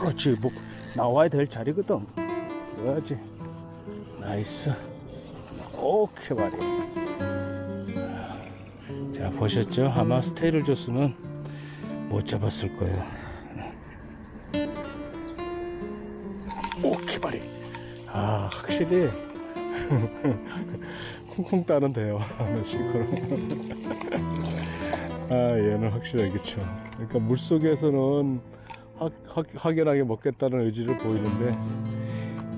그렇지. 뭐 나와야 될 자리거든. 그래야지. 나이스. 오케이 말이. 자, 보셨죠? 아마 스테이를 줬으면 못 잡았을 거예요. 오케이 말이. 아, 확실히 쿵쿵 따는데요. 식으로. 아, 얘는 확실하게 그쵸. 그러니까 물속에서는 확연하게 먹겠다는 의지를 보이는데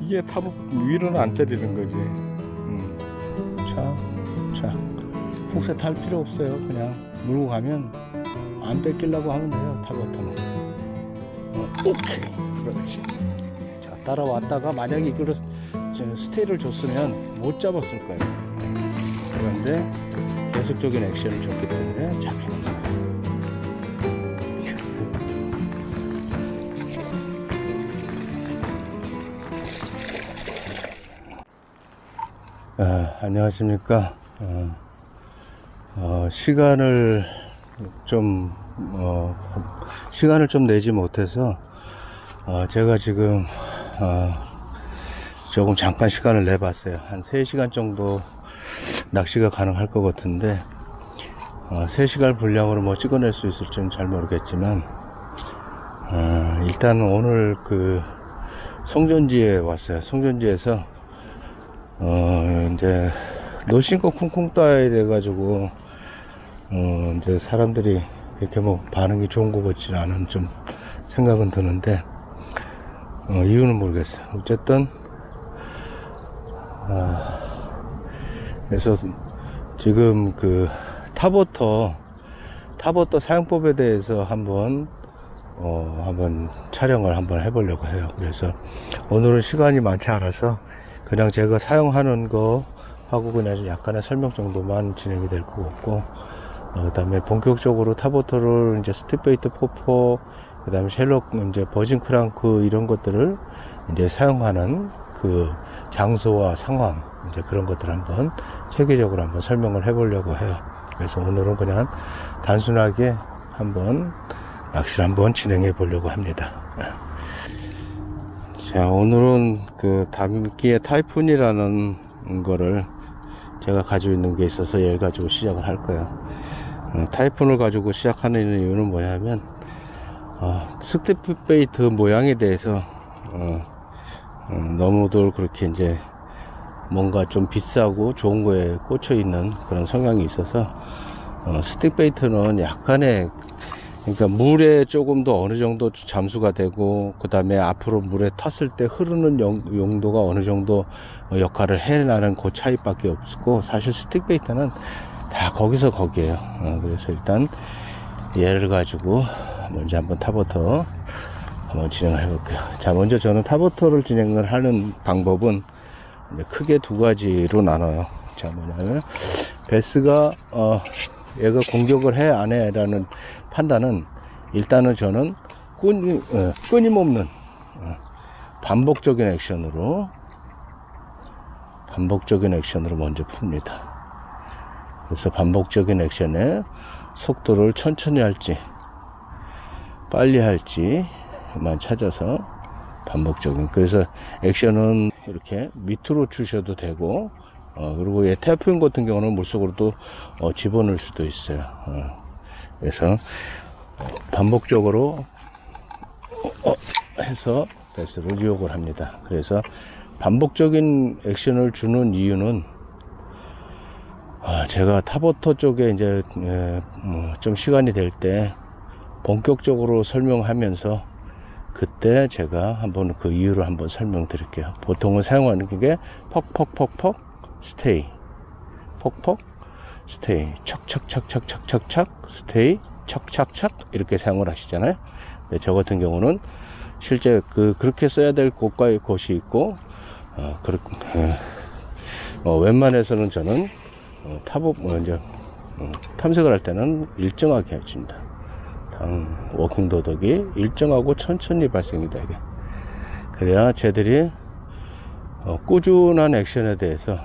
이게 탑 위로는 안 때리는 거지. 자, 풍세 탈 필요 없어요. 그냥 물고 가면 안 뺏기려고 하면 돼요. 타버터는. 오케이. 그렇지. 자, 따라왔다가 만약에 이걸 스테이를 줬으면 못 잡았을 거예요. 그런데 계속적인 액션을 줬기 때문에 잡히는 거예요. 안녕하십니까. 시간을 좀 내지 못해서 제가 지금 조금 잠깐 시간을 내봤어요. 한 3시간 정도 낚시가 가능할 것 같은데 3시간 분량으로 뭐 찍어낼 수 있을지는 잘 모르겠지만 일단 오늘 그 송전지에 왔어요. 송전지에서 이제 노신코 쿵쿵 따야 돼가지고 이제 사람들이 그렇게 뭐 반응이 좋은 것 같지는 않은 좀 생각은 드는데 이유는 모르겠어요. 어쨌든 그래서 지금 그 타버터 사용법에 대해서 한번 촬영을 한번 해보려고 해요. 그래서 오늘은 시간이 많지 않아서 그냥 제가 사용하는 거 하고 그냥 약간의 설명 정도만 진행이 될 것 같고, 그 다음에 본격적으로 타버터를 이제 스틱베이트 포포, 그 다음에 쉘록, 이제 버진 크랑크 이런 것들을 이제 사용하는 그 장소와 상황, 이제 그런 것들 한번 체계적으로 한번 설명을 해보려고 해요. 그래서 오늘은 그냥 단순하게 한번 낚시를 한번 진행해 보려고 합니다. 자, 오늘은 그 담기의 타이푼이라는 거를 제가 가지고 있는 게 있어서 얘를 가지고 시작을 할 거예요. 타이푼을 가지고 시작하는 이유는 뭐냐면 스틱베이트 모양에 대해서 너무들 그렇게 이제 뭔가 좀 비싸고 좋은 거에 꽂혀 있는 그런 성향이 있어서 스틱베이트는 약간의, 그러니까 물에 조금 더 어느 정도 잠수가 되고, 그 다음에 앞으로 물에 탔을 때 흐르는 용도가 어느 정도 역할을 해나는 그 차이밖에 없고, 사실 스틱베이트는 다 거기서 거기에요. 그래서 일단 얘를 가지고 먼저 한번 타버터 한번 진행을 해볼게요. 자, 먼저 저는 타버터를 진행을 하는 방법은 크게 두 가지로 나눠요. 자, 뭐냐면 베스가 얘가 공격을 해 안 해라는 판단은 일단은 저는 끊임없는 반복적인 액션으로 먼저 풉니다. 그래서 반복적인 액션에 속도를 천천히 할지 빨리 할지만 찾아서 반복적인, 그래서 액션은 이렇게 밑으로 주셔도 되고, 그리고 얘 태풍 같은 경우는 물속으로도 집어넣을 수도 있어요. 그래서 반복적으로 해서 베스를 유혹을 합니다. 그래서 반복적인 액션을 주는 이유는 제가 타버터 쪽에 이제 좀 시간이 될 때 본격적으로 설명하면서 그때 제가 한번 그 이유를 한번 설명드릴게요. 보통은 사용하는 게 퍽퍽퍽퍽 스테이, 퍽퍽 스테이, 척척척척척척척 스테이, 척척척 이렇게 사용을 하시잖아요. 근데 저 같은 경우는 실제 그렇게 써야 될 곳과 곳이 있고, 웬만해서는 저는 탐색을 할 때는 일정하게 해줍니다. 워킹 도덕이 일정하고 천천히 발생이 되게, 그래야 쟤들이 꾸준한 액션에 대해서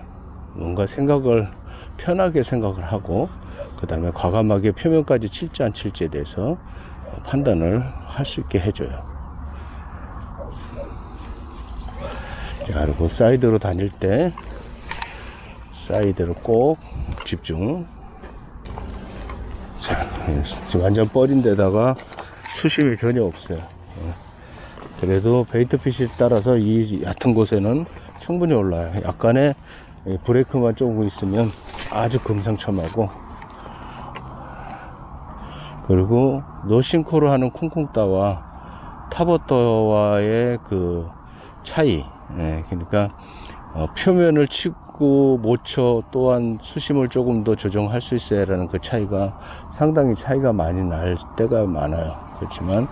뭔가 편하게 생각을 하고, 그 다음에 과감하게 표면까지 칠지 안 칠지에 대해서 판단을 할 수 있게 해줘요. 자, 그리고 사이드로 다닐 때 사이드로 꼭 집중. 자, 지금 완전 뻘인 데다가 수심이 전혀 없어요. 그래도 베이트핏에 따라서 이 얕은 곳에는 충분히 올라요. 약간의 브레이크만 조금 있으면 아주 금상첨화고, 그리고 노싱코로 하는 쿵쿵따와 탑워터와의 그 차이, 그러니까 표면을 치고 못 쳐, 또한 수심을 조금 더 조정할 수 있어야 라는 그 차이가 상당히 차이가 많이 날 때가 많아요. 그렇지만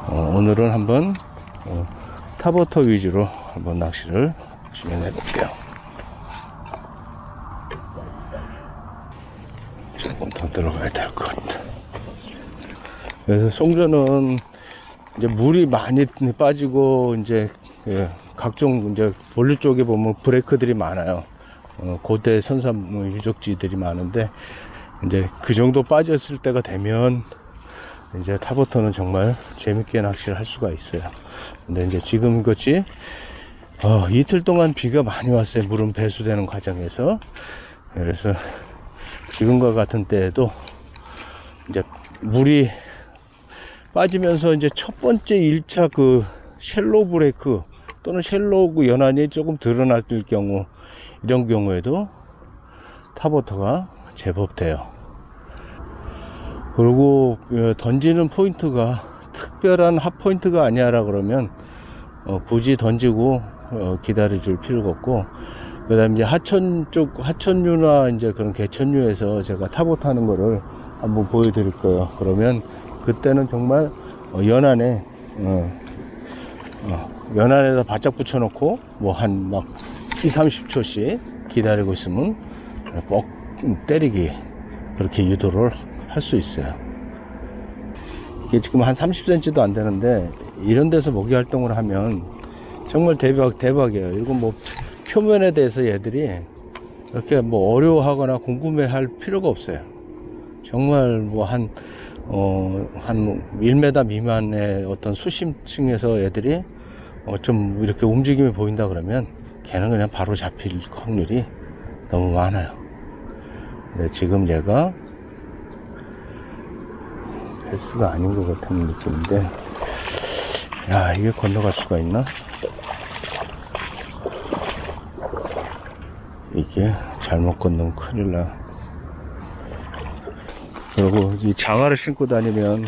오늘은 한번 탑워터 위주로 한번 낚시를 진행해 볼게요. 조금 더 들어가야 될 것 같아. 그래서 송전은 이제 물이 많이 빠지고 이제 각종 이제 본류 쪽에 보면 브레이크들이 많아요. 고대 선산 유적지들이 많은데, 이제 그 정도 빠졌을 때가 되면 이제 탑워터는 정말 재밌게 낚시를 할 수가 있어요. 근데 이제 지금 같이 이틀 동안 비가 많이 왔어요. 물은 배수되는 과정에서. 그래서 지금과 같은 때에도 이제 물이 빠지면서 이제 첫 번째 1차 그 쉘로우 브레이크 또는 쉘로우 연안이 조금 드러날 경우, 이런 경우에도 탑워터가 제법 돼요. 그리고 던지는 포인트가 특별한 핫포인트가 아니라 그러면 굳이 던지고 기다려 줄 필요가 없고, 그 다음에 이제 하천류나 이제 그런 개천류에서 제가 탑워터 하는 거를 한번 보여드릴 거예요. 그러면 그때는 정말 연안에 연안에다 바짝 붙여놓고 뭐 한 막 20-30초씩 기다리고 있으면 뻑 때리기, 그렇게 유도를 할 수 있어요. 이게 지금 한 30cm도 안 되는데, 이런 데서 먹이 활동을 하면 정말 대박이에요. 이거 뭐 표면에 대해서 얘들이 이렇게 뭐 어려워하거나 궁금해 할 필요가 없어요. 정말 뭐 한 1m 미만의 어떤 수심층에서 애들이 좀 이렇게 움직임이 보인다 그러면 걔는 그냥 바로 잡힐 확률이 너무 많아요. 근데 지금 얘가 헬스가 아닌 것 같은 느낌인데, 야, 이게 건너갈 수가 있나? 이게 잘못 건너면 큰일 나. 그리고 이 장화를 신고 다니면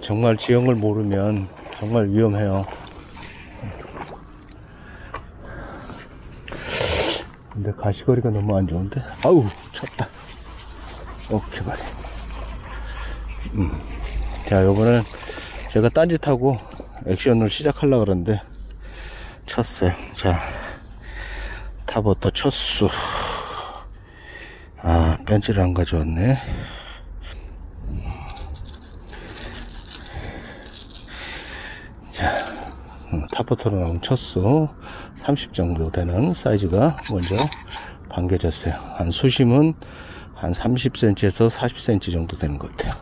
정말 지형을 모르면 정말 위험해요. 근데 가시거리가 너무 안 좋은데? 아우, 쳤다. 오케이, 말해. 자, 요번엔 제가 딴짓하고 액션을 시작하려고 그러는데 쳤어요. 자, 탑워터 쳤수. 아, 벤치를 안 가져왔네. 자, 탑워터로 나온 쳤수 30 정도 되는 사이즈가 먼저 반겨졌어요. 한 수심은 한 30cm에서 40cm 정도 되는 것 같아요.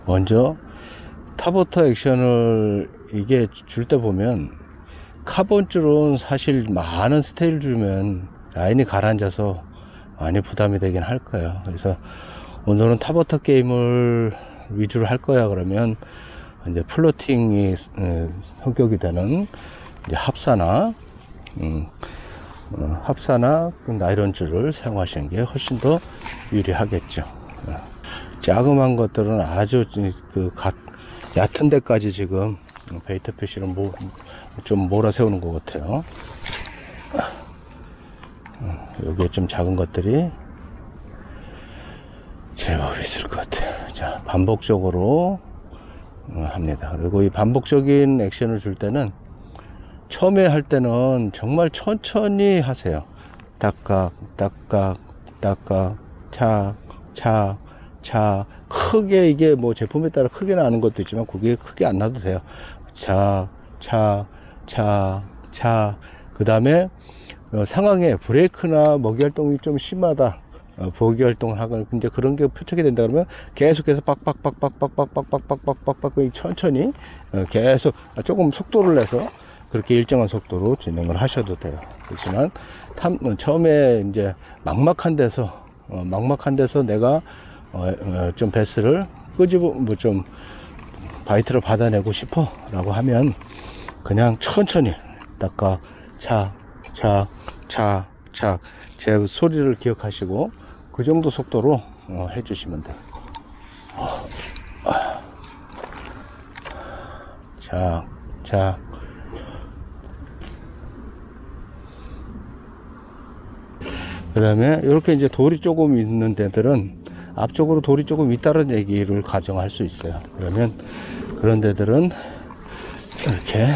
먼저 탑워터 액션을 이게 줄 때 보면, 카본줄은 사실 많은 스테이를 주면 라인이 가라앉아서 많이 부담이 되긴 할 거예요. 그래서 오늘은 탑워터 게임을 위주로 할 거야 그러면 이제 플로팅이 성격이 되는 이제 합사나 나이론 줄을 사용하시는 게 훨씬 더 유리하겠죠. 자그마한 것들은 아주 얕은 데까지 지금 베이트 피쉬를 좀 몰아세우는 것 같아요. 여기에 좀 작은 것들이 제법 있을 것 같아요. 자, 반복적으로 합니다. 그리고 이 반복적인 액션을 줄 때는, 처음에 할 때는 정말 천천히 하세요. 딱각, 딱각, 딱각, 차, 크게, 이게 뭐 제품에 따라 크게 나는 것도 있지만 그게 크게 안 나도 돼요. 그 다음에 상황에 브레이크나 먹이 활동이 좀 심하다, 보기 활동을 하거나 이제 그런 게 표적이 된다 그러면 계속해서 빡빡 천천히 계속 조금 속도를 내서 그렇게 일정한 속도로 진행을 하셔도 돼요. 그렇지만 처음에 이제 막막한 데서 내가 좀 베스를 끄집어 좀 바이트를 받아내고 싶어 라고 하면 그냥 천천히 닦아 착착착착 제 소리를 기억하시고 그 정도 속도로 해주시면 돼요. 착착. 그 다음에 이렇게 이제 돌이 조금 있는 데들은 앞쪽으로 돌이 조금 있다는 얘기를 가정할 수 있어요. 그러면 그런 데들은 이렇게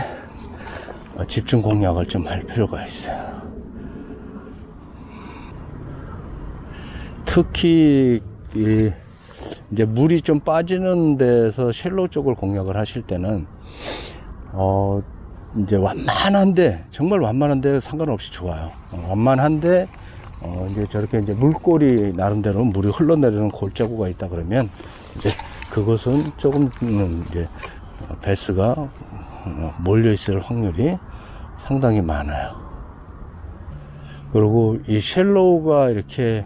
집중 공략을 좀 할 필요가 있어요. 특히 이제 물이 좀 빠지는 데서 쉘로우 쪽을 공략을 하실 때는 이제 완만한데, 정말 완만한데 상관없이 좋아요. 완만한데 이제 저렇게 이제 물골이 나름대로 물이 흘러내리는 골자구가 있다 그러면 이제 그것은 조금 이제 베스가 몰려 있을 확률이 상당히 많아요. 그리고 이 쉘로우가 이렇게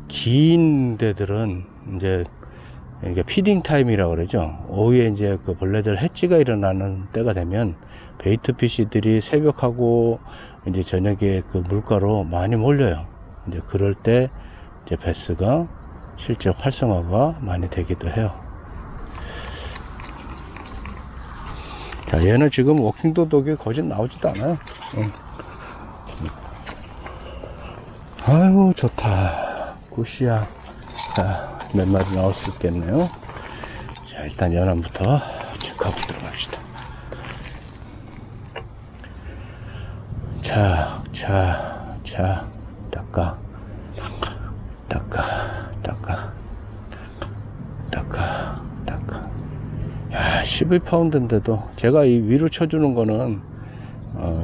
긴 데들은 이제 이게 피딩 타임이라고 그러죠. 오후에 이제 그 벌레들 해지가 일어나는 때가 되면 베이트 피쉬들이 새벽하고 이제 저녁에 그 물가로 많이 몰려요. 이제 그럴 때 이제 베스가 실제 활성화가 많이 되기도 해요. 자, 얘는 지금 워킹 도덕에 거진 나오지도 않아요. 아이고 좋다. 굿이야. 자, 몇 마리 나올 수 있겠네요. 자, 일단 연안부터 체크하고 들어갑시다. 자, 닦아. 야, 12파운드인데도 제가 이 위로 쳐주는 거는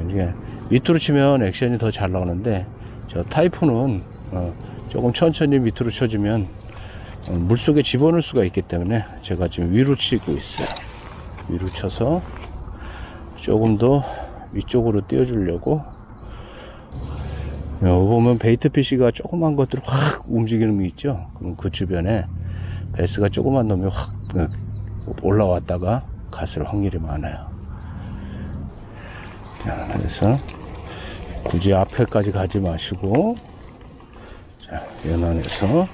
이게 밑으로 치면 액션이 더 잘 나오는데, 저 타이푼은 조금 천천히 밑으로 쳐주면 물속에 집어넣을 수가 있기 때문에 제가 지금 위로 치고 있어요. 위로 쳐서 조금 더 위쪽으로 띄워주려고. 여기 보면 베이트 피쉬가 조그만 것들 확 움직이는 게 있죠. 그럼 그 주변에 베스가 조그만 놈이 확 올라왔다가 갔을 확률이 많아요. 자, 그래서 굳이 앞에까지 가지 마시고, 자, 연안에서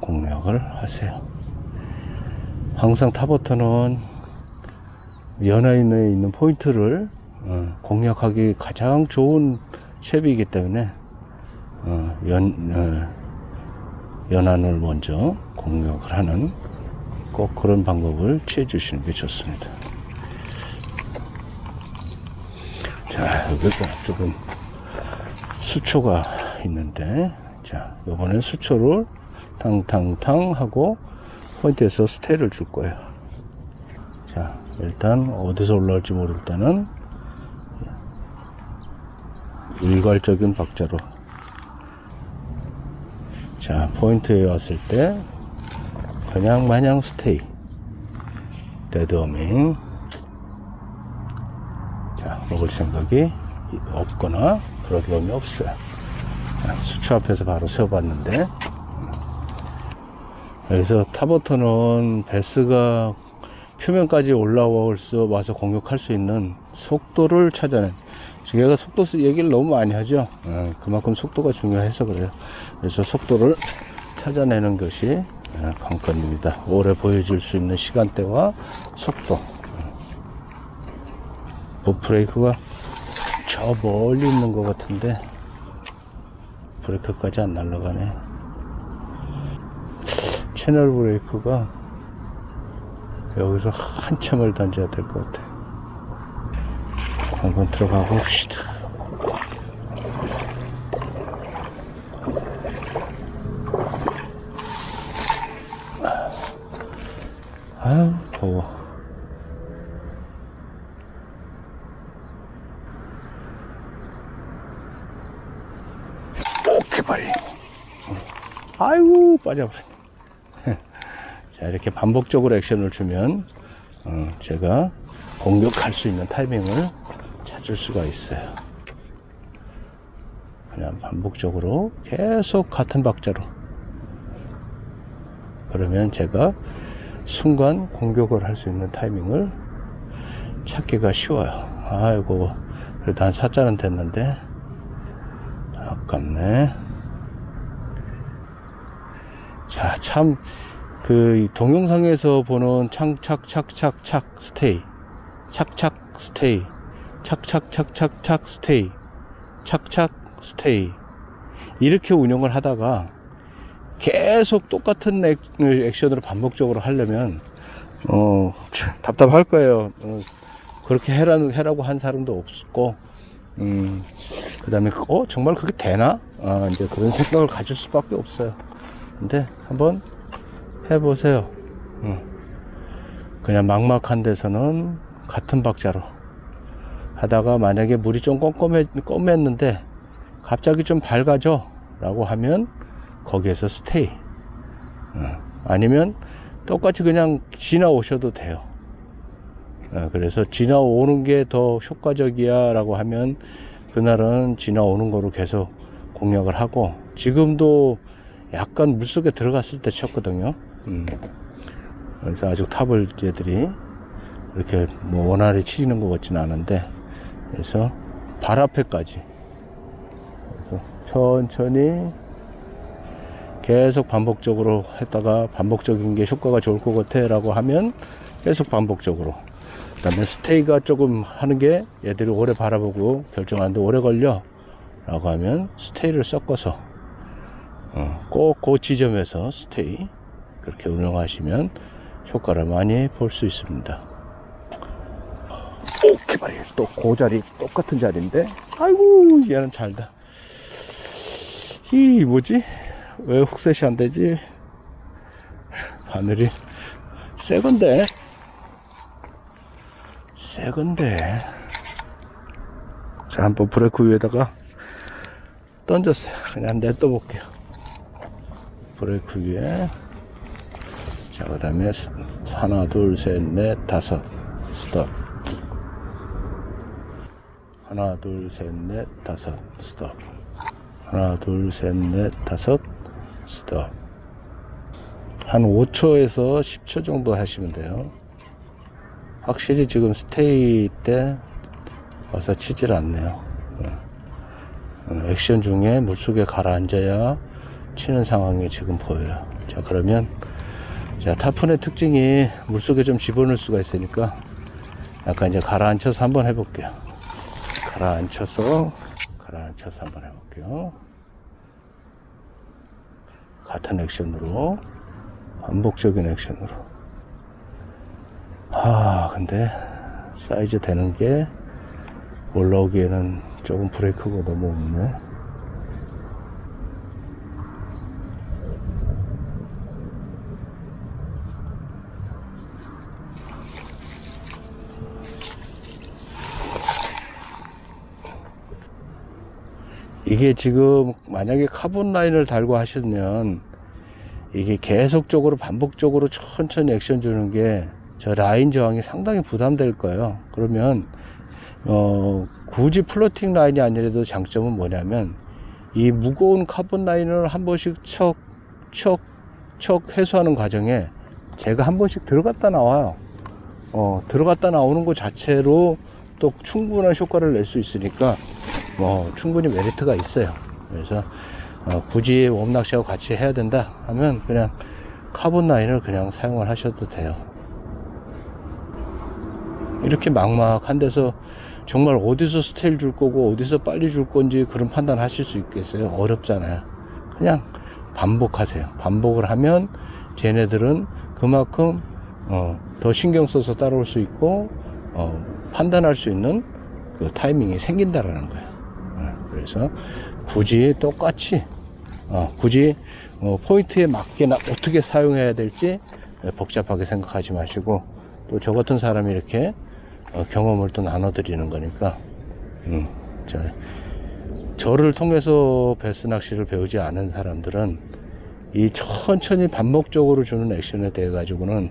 공략을 하세요. 항상 타버터는 연안에 있는 포인트를 공략하기 가장 좋은 챕이기 때문에 연안을 먼저 공략을 하는 꼭 그런 방법을 취해 주시는 게 좋습니다. 자, 여기가 조금 수초가 있는데, 자, 요번엔 수초를 탕탕탕 하고 포인트에서 스테이를 줄 거예요. 자, 일단 어디서 올라올지 모를 때는 일괄적인 박자로, 자, 포인트에 왔을 때 그냥 마냥 스테이, 데드워밍. 자, 먹을 생각이 없거나 그럴 놈이 없어요. 자, 수초 앞에서 바로 세워봤는데, 여기서 타버터는 베스가 표면까지 와서 공격할 수 있는 속도를 찾아낸, 제가 속도 얘기를 너무 많이 하죠. 그만큼 속도가 중요해서 그래요. 그래서 속도를 찾아내는 것이 관건입니다. 오래 보여줄 수 있는 시간대와 속도. 브레이크가 저 멀리 있는 것 같은데 브레이크까지 안 날아가네. 채널 브레이크가 여기서 한참을 던져야 될 것 같아. 한번 들어가 봅시다. 아유, 더워. 오케이, 아이고, 빠져버렸네. 자, 이렇게 반복적으로 액션을 주면 제가 공격할 수 있는 타이밍을 찾을 수가 있어요. 그냥 반복적으로 계속 같은 박자로. 그러면 제가 순간 공격을 할 수 있는 타이밍을 찾기가 쉬워요. 아이고, 그래도 한 4자는 됐는데 아깝네. 자, 참 그 동영상에서 보는 착착착착착 스테이, 착착 스테이, 착착착착착 스테이, 착착 스테이, 이렇게 운영을 하다가 계속 똑같은 액션으로 반복적으로 하려면 답답할 거예요. 그렇게 해라고 한 사람도 없고, 그 다음에 정말 그게 되나? 이제 그런 생각을 가질 수밖에 없어요. 근데 한번 해보세요. 그냥 막막한 데서는 같은 박자로 하다가, 만약에 물이 좀 껌했는데 갑자기 좀 밝아져 라고 하면 거기에서 스테이. 아니면 똑같이 그냥 지나오셔도 돼요. 그래서 지나오는 게 더 효과적이야 라고 하면 그날은 지나오는 거로 계속 공략을 하고, 지금도 약간 물속에 들어갔을 때 쳤거든요. 그래서 아직 탑을 얘들이 이렇게 뭐 원활히 치는 것 같지는 않은데, 그래서 발 앞에까지 천천히 계속 반복적으로 했다가, 반복적인 게 효과가 좋을 것 같아 라고 하면 계속 반복적으로, 그 다음에 스테이가 조금 하는 게 얘들이 오래 바라보고 결정하는데 오래 걸려 라고 하면 스테이를 섞어서 꼭 그 지점에서 스테이, 그렇게 운영하시면 효과를 많이 볼 수 있습니다. 오케이, 말이야. 또 그 자리, 똑같은 자리인데, 아이고, 얘는 잘다. 이 뭐지? 왜 훅셋이 안 되지? 바늘이 새건데. 자, 한번 브레이크 위에다가 던졌어요. 그냥 냅둬 볼게요. 브레이크 위에. 자, 그 다음에 하나, 둘, 셋, 넷, 다섯. 스톱. 하나, 둘, 셋, 넷, 다섯. 스톱. 하나, 둘, 셋, 넷, 다섯. 스톱. 한 5초에서 10초 정도 하시면 돼요. 확실히 지금 스테이 때 와서 치질 않네요. 액션 중에 물속에 가라앉아야 치는 상황이 지금 보여요. 자, 그러면 자, 타푼의 특징이 물속에 좀 집어넣을 수가 있으니까 약간 이제 가라앉혀서 한번 해볼게요. 가라앉혀서 한번 해볼게요. 같은 액션으로, 반복적인 액션으로. 근데 사이즈 되는 게 올라오기에는 조금 브레이크가 너무 없네. 이게 지금 만약에 카본 라인을 달고 하시면 이게 계속적으로 반복적으로 천천히 액션 주는 게 저 라인 저항이 상당히 부담될 거예요. 그러면 굳이 플로팅 라인이 아니라도 장점은 뭐냐면, 이 무거운 카본 라인을 한 번씩 척 해소하는 과정에 제가 한 번씩 들어갔다 나와요. 들어갔다 나오는 것 자체로 또 충분한 효과를 낼 수 있으니까 충분히 메리트가 있어요. 그래서 굳이 웜낚시하고 같이 해야 된다 하면 그냥 카본 라인을 그냥 사용을 하셔도 돼요. 이렇게 막막한 데서 정말 어디서 스테일 줄 거고 어디서 빨리 줄 건지 그런 판단 하실 수 있겠어요? 어렵잖아요. 그냥 반복하세요. 반복을 하면 쟤네들은 그만큼 더 신경 써서 따라올 수 있고 판단할 수 있는 그 타이밍이 생긴다라는 거예요. 그래서 굳이 똑같이 굳이 포인트에 맞게 어떻게 사용해야 될지 복잡하게 생각하지 마시고, 또 저 같은 사람이 이렇게 경험을 또 나눠 드리는 거니까 저를 통해서 베스 낚시를 배우지 않은 사람들은 이 천천히 반복적으로 주는 액션에 대해 가지고는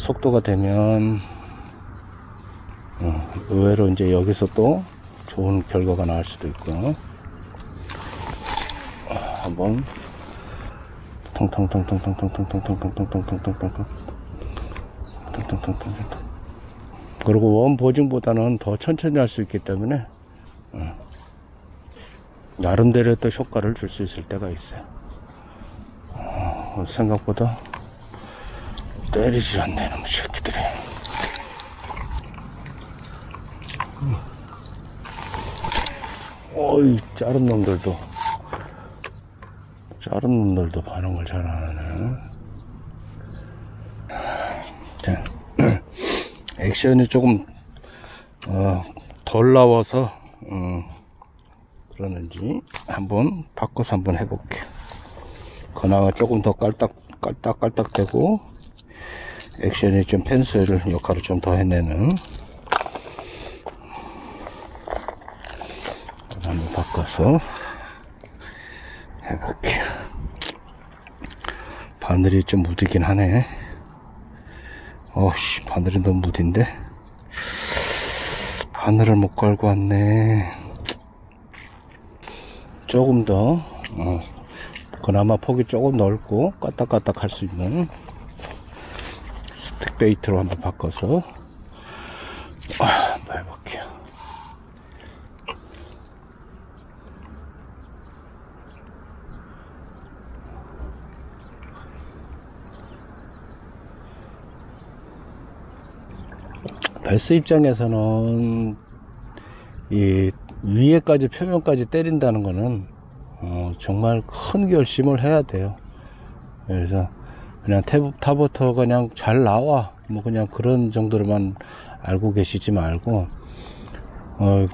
속도가 되면 의외로 이제 여기서 또 좋은 결과가 나올 수도 있고, 한번 그리고 원 보증보다는 더 천천히 할 수 있기 때문에 나름대로 또 효과를 줄 수 있을 때가 있어요. 생각보다 때리질 않네, 이놈 새끼들이. 어이, 자른 놈들도 반응을 잘 안 하네. 자, 액션이 조금 덜 나와서 그러는지 한번 바꿔서 한번 해볼게요. 그나마 조금 더 깔딱깔딱 되고 액션이 좀 펜슬 역할을 좀 더 해내는, 한번 바꿔서 해볼게요. 바늘이 좀 무디긴 하네. 어씨, 바늘이 너무 무딘데 바늘을 못 걸고 왔네. 조금 더 그나마 폭이 조금 넓고 까딱까딱 할 수 있는 스틱 베이트로 한번 바꿔서 한번 해볼게요. 베스 입장에서는 이 위에까지, 표면까지 때린다는 거는 정말 큰 결심을 해야 돼요. 그래서 그냥 탑워터 그냥 잘 나와, 뭐 그냥 그런 정도로만 알고 계시지 말고,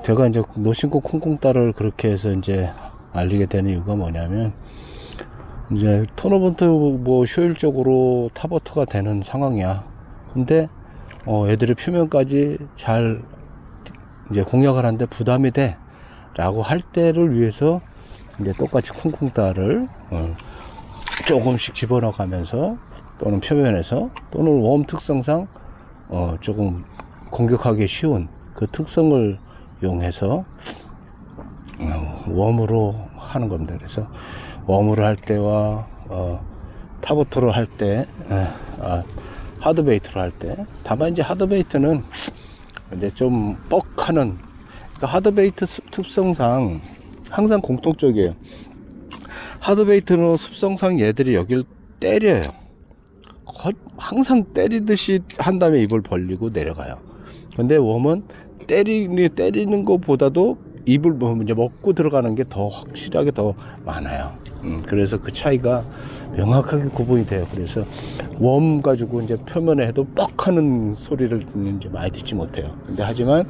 제가 이제 노신코 콩콩따를 그렇게 해서 이제 알리게 되는 이유가 뭐냐면, 이제 토너먼트 뭐 효율적으로 탑워터가 되는 상황이야. 근데 애들이 표면까지 잘 이제 공략을 하는데 부담이 돼 라고 할 때를 위해서 이제 똑같이 콩콩따를 조금씩 집어넣어 가면서, 또는 표면에서, 또는 웜 특성상 조금 공격하기 쉬운 그 특성을 이용해서 웜으로 하는 겁니다. 그래서 웜으로 할 때와 탑워터로 할 때, 하드베이트로 할 때, 다만 이제 하드베이트는 이제 좀 뻑하는, 그러니까 하드베이트 특성상 항상 공통적이에요. 하드베이트는 습성상 얘들이 여길 때려요. 항상 때리듯이 한 다음에 입을 벌리고 내려가요. 근데 웜은 때리는 것보다도 입을 이제 먹고 들어가는 게 더 확실하게 더 많아요. 그래서 그 차이가 명확하게 구분이 돼요. 그래서 웜 가지고 이제 표면에 해도 뻑하는 소리를 이제 많이 듣지 못해요. 근데 하지만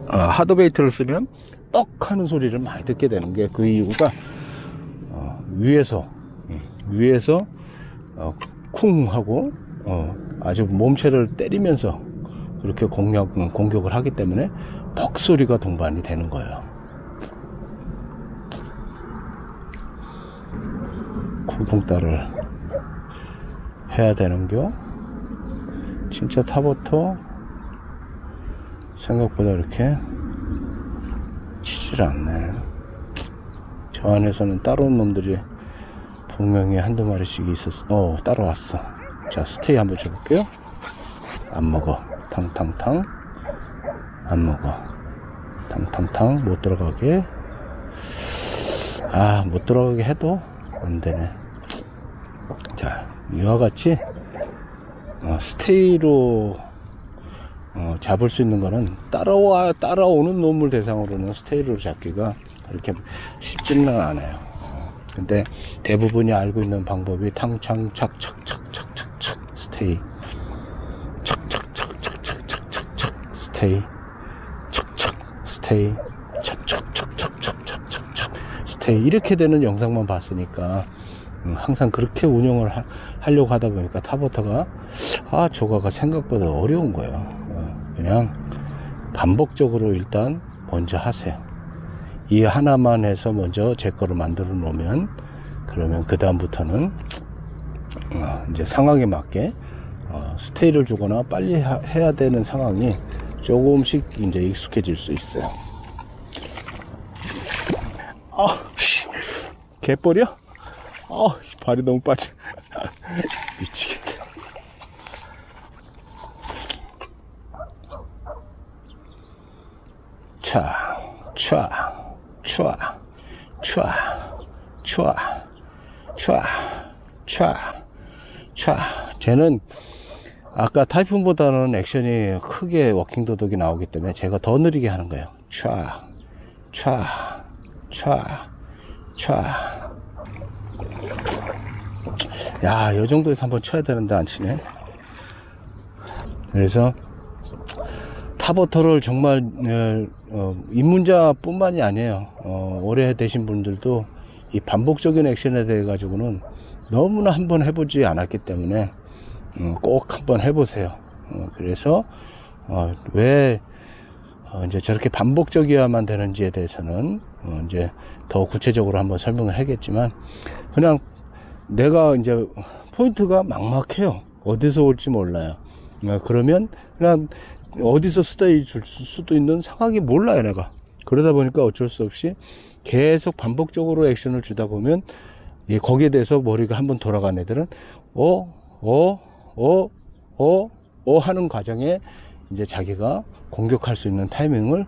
하드베이트를 쓰면 뻑하는 소리를 많이 듣게 되는 게, 그 이유가 위에서 쿵 하고 아주 몸체를 때리면서 그렇게 공격을 하기 때문에 뻑 소리가 동반이 되는 거예요. 쿵쿵따를 해야 되는겨. 진짜 탑워터 생각보다 이렇게 치질 않네. 저 안에서는 따라온 놈들이 분명히 한두 마리씩 있었어. 따라왔어. 자, 스테이 한번 줘볼게요. 안 먹어. 탕탕탕. 안 먹어. 탕탕탕. 못 들어가게. 못 들어가게 해도 안 되네. 자, 이와 같이 스테이로 잡을 수 있는 거는, 따라오는 놈을 대상으로는 스테이로 잡기가 그렇게 쉽지는 않아요. 근데 대부분이 알고 있는 방법이 탕창 착착착착착착 스테이, 착착착착착착착 스테이, 착착 스테이, 착착착착착착착 스테이, 이렇게 되는 영상만 봤으니까 항상 그렇게 운영을 하려고 하다 보니까 탑워터가 저거가 생각보다 어려운 거예요. 그냥 반복적으로 일단 먼저 하세요. 이 하나만 해서 먼저 제 거를 만들어 놓으면, 그러면 그 다음부터는 이제 상황에 맞게 스테이를 주거나 빨리 해야 되는 상황이 조금씩 이제 익숙해질 수 있어요. 개뻘이야? 발이 너무 빠져. 미치겠다. 쟤는 아까 타이푼보다는 액션이 크게 워킹 도덕이 나오기 때문에 제가 더 느리게 하는 거예요. 야, 요 정도에서 한번 쳐야 되는데 안 치네. 그래서 타버터를 정말 입문자 뿐만이 아니에요. 오래 되신 분들도 이 반복적인 액션에 대해 가지고는 너무나 한번 해보지 않았기 때문에 꼭 한번 해보세요. 그래서 왜 이제 저렇게 반복적이어야만 되는지에 대해서는 이제 더 구체적으로 한번 설명을 하겠지만, 그냥 내가 이제 포인트가 막막해요. 어디서 올지 몰라요. 그러면 그냥 어디서 스테이 줄 수도 있는 상황이 몰라요, 내가. 그러다 보니까 어쩔 수 없이 계속 반복적으로 액션을 주다 보면 거기에 대해서 머리가 한번 돌아간 애들은 하는 과정에 이제 자기가 공격할 수 있는 타이밍을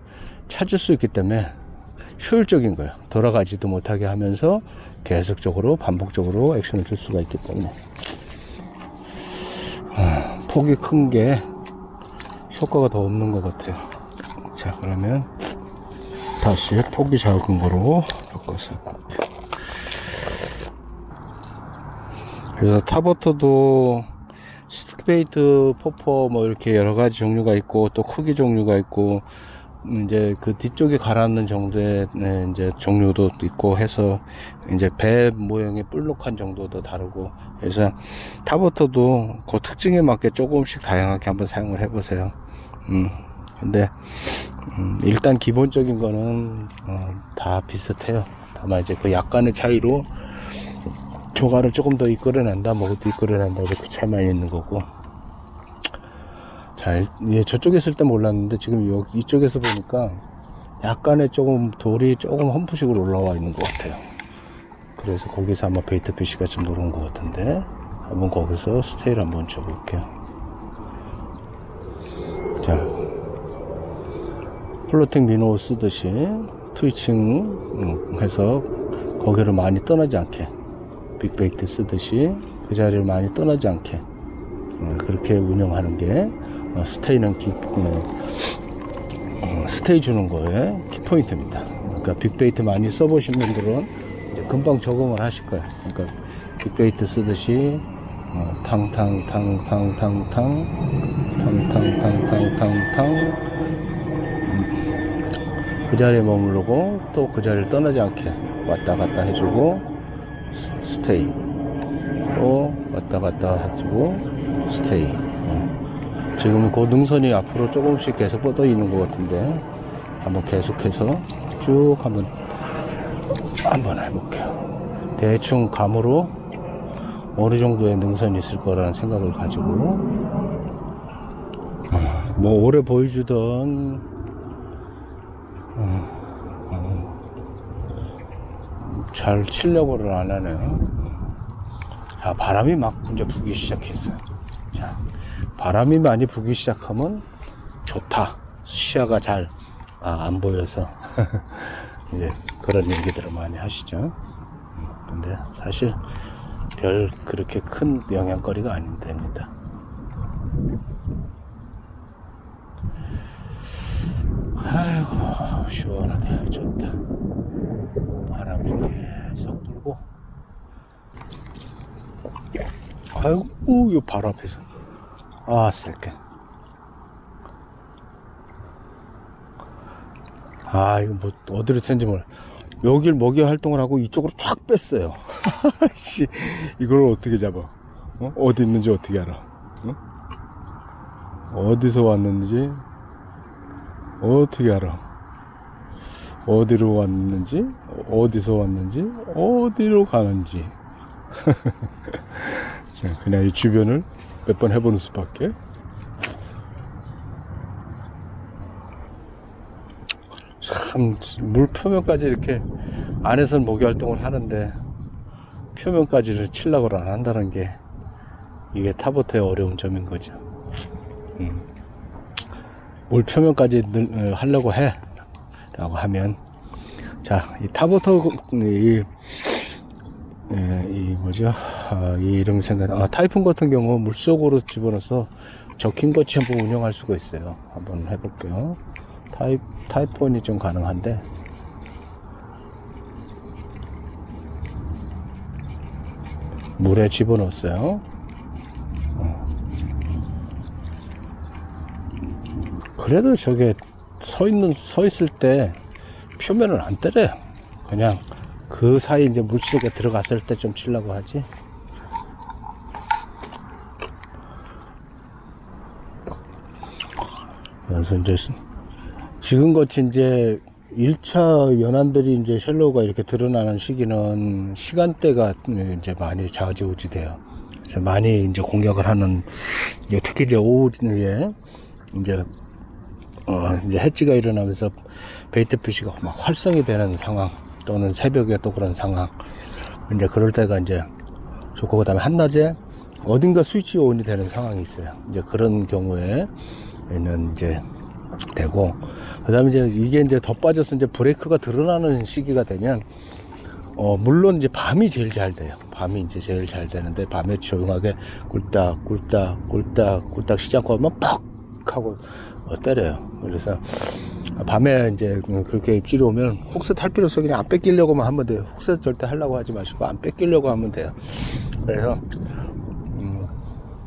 찾을 수 있기 때문에 효율적인 거예요. 돌아가지도 못하게 하면서 계속적으로 반복적으로 액션을 줄 수가 있기 때문에 폭이 큰 게 효과가 더 없는 것 같아요. 자, 그러면 다시 폭이 작은 거로 바꿔서. 그래서 타버터도 스틱베이트, 포퍼 뭐 이렇게 여러 가지 종류가 있고, 또 크기 종류가 있고, 이제 그 뒤쪽에 가라앉는 정도의 이제 종류도 있고 해서 이제 배 모양의 볼록한 정도도 다르고, 그래서 타버터도 그 특징에 맞게 조금씩 다양하게 한번 사용을 해보세요. 근데 일단 기본적인 거는 다 비슷해요. 다만 이제 그 약간의 차이로 조가를 조금 더 이끌어낸다, 뭐도 이끌어낸다, 이렇게 차이만 있는 거고. 자, 저쪽에 있을 때 몰랐는데 지금 이쪽에서 보니까 약간의 조금 돌이 조금 험프식으로 올라와 있는 것 같아요. 그래서 거기서 아마 베이트 피쉬가 좀 노는 것 같은데, 한번 거기서 스테이를 한번 쳐볼게요. 자, 플로팅 미노 쓰듯이 트위칭 해서 거기를 많이 떠나지 않게, 빅베이트 쓰듯이 그 자리를 많이 떠나지 않게 그렇게 운영하는 게 스테이는 스테이 주는 거에 키포인트입니다. 그러니까 빅베이트 많이 써보신 분들은 이제 금방 적응을 하실 거예요. 그러니까 빅베이트 쓰듯이 그 자리에 머무르고 또 그 자리를 떠나지 않게 왔다 갔다 해주고 스테이, 또 왔다 갔다 해주고 스테이. 지금 그 능선이 앞으로 조금씩 계속 뻗어 있는 것 같은데, 한번 계속해서 쭉 한번 해볼게요. 대충 감으로 어느 정도의 능선이 있을 거라는 생각을 가지고, 뭐 오래 보여주던 잘 치려고를 안 하네요. 자, 바람이 막 이제 불기 시작했어요. 자, 바람이 많이 불기 시작하면 좋다. 시야가 잘 안 보여서 이제 그런 얘기들을 많이 하시죠. 근데 사실 별 그렇게 큰 영향거리가 안 됩니다. 아이고, 시원하네. 좋다. 바람 좀 계속 불고. 아이고, 이 바로 앞에서. 쎄게. 이거 뭐, 어디로 샜는지 몰라. 여길 먹이 활동을 하고 이쪽으로 쫙 뺐어요. 씨, 이걸 어떻게 잡아? 어디 있는지 어떻게 알아? 어디서 왔는지 어떻게 알아? 어디로 왔는지, 어디서 왔는지, 어디로 가는지. 그냥 이 주변을 몇 번 해보는 수밖에. 참, 물 표면까지 이렇게 안에서는 모기 활동을 하는데 표면까지를 치려고 안 한다는 게 이게 타보터의 어려운 점인 거죠. 물 표면까지 하려고 해 라고 하면, 자, 이 타보터 이 뭐죠? 이 이름 생각. 타이푼 같은 경우 물속으로 집어넣어서 적힌 거치 한번 운영할 수가 있어요. 한번 해볼게요. 타이푼이 좀 가능한데, 물에 집어넣었어요. 그래도 저게 서 있을 때 표면을 안 때려요. 그냥 그 사이 이제 물속에 들어갔을 때 좀 치려고 하지. 그래서 이제 지금같이 이제 1차 연안들이 이제 셜로우가 이렇게 드러나는 시기는 시간대가 이제 많이 좌지우지돼요. 그래서 많이 이제 공격을 하는, 특히 이제 오후에 이제 해지가 일어나면서 베이트피쉬가 막 활성이 되는 상황, 또는 새벽에 또 그런 상황, 이제 그럴 때가 이제 좋고, 그 다음에 한낮에 어딘가 스위치 온이 되는 상황이 있어요. 이제 그런 경우에는 이제 되고, 그 다음에 이제 이게 이제 더 빠져서 이제 브레이크가 드러나는 시기가 되면, 물론 이제 밤이 제일 잘 돼요. 밤이 이제 제일 잘 되는데, 밤에 조용하게 꿀딱 쉬지 않고 하면 퍽 하고 때려요. 그래서 밤에 이제 그렇게 입질이 오면 훅스 탈 필요 없어. 그냥 안 뺏기려고만 하면 돼요. 훅스 절대 하려고 하지 마시고 안 뺏기려고 하면 돼요. 그래서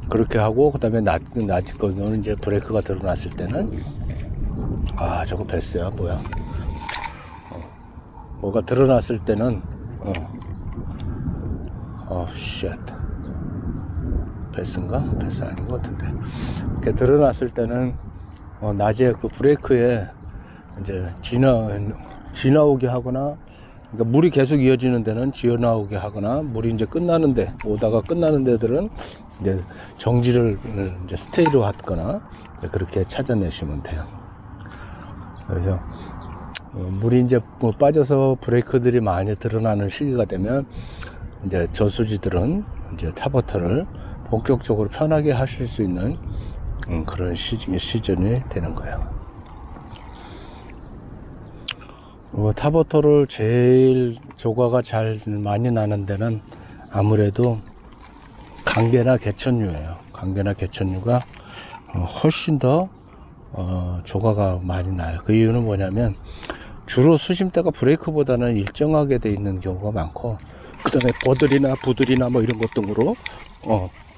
그렇게 하고, 그 다음에 낮 거는 이제 브레이크가 드러났을 때는, 저거 베스야 뭐야, 뭐가 드러났을 때는 쉣, 베스인가? 베스 아닌 것 같은데, 이렇게 드러났을 때는 낮에 그 브레이크에 이제 지나오게 하거나, 그러니까 물이 계속 이어지는 데는 지어나오게 하거나, 물이 이제 오다가 끝나는 데들은 이제 정지를 이제 스테이로 하거나, 그렇게 찾아내시면 돼요. 그래서 물이 이제 빠져서 브레이크들이 많이 드러나는 시기가 되면, 이제 저수지들은 이제 타버터를 본격적으로 편하게 하실 수 있는 그런 시즌이 되는 거예요. 타버터를 제일 조과가 잘 많이 나는 데는 아무래도 강계나 개천류예요. 강계나 개천류가 훨씬 더 조과가 많이 나요. 그 이유는 뭐냐면, 주로 수심대가 브레이크보다는 일정하게 돼 있는 경우가 많고, 그 다음에 버들이나 부들이나 뭐 이런 것 등으로